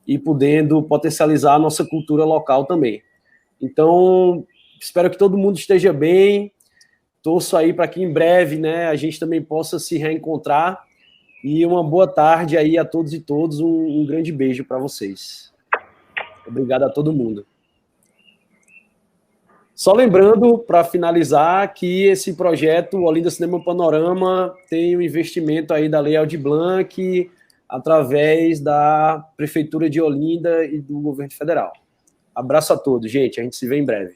e podendo potencializar a nossa cultura local também. Então, espero que todo mundo esteja bem, torço aí para que em breve, né, a gente também possa se reencontrar, e uma boa tarde aí a todos e todas, um grande beijo para vocês. Obrigado a todo mundo. Só lembrando, para finalizar, que esse projeto, o Olinda Cinema Panorama, tem um investimento aí da Lei Aldir Blanc, através da Prefeitura de Olinda e do Governo Federal. Abraço a todos, gente. A gente se vê em breve.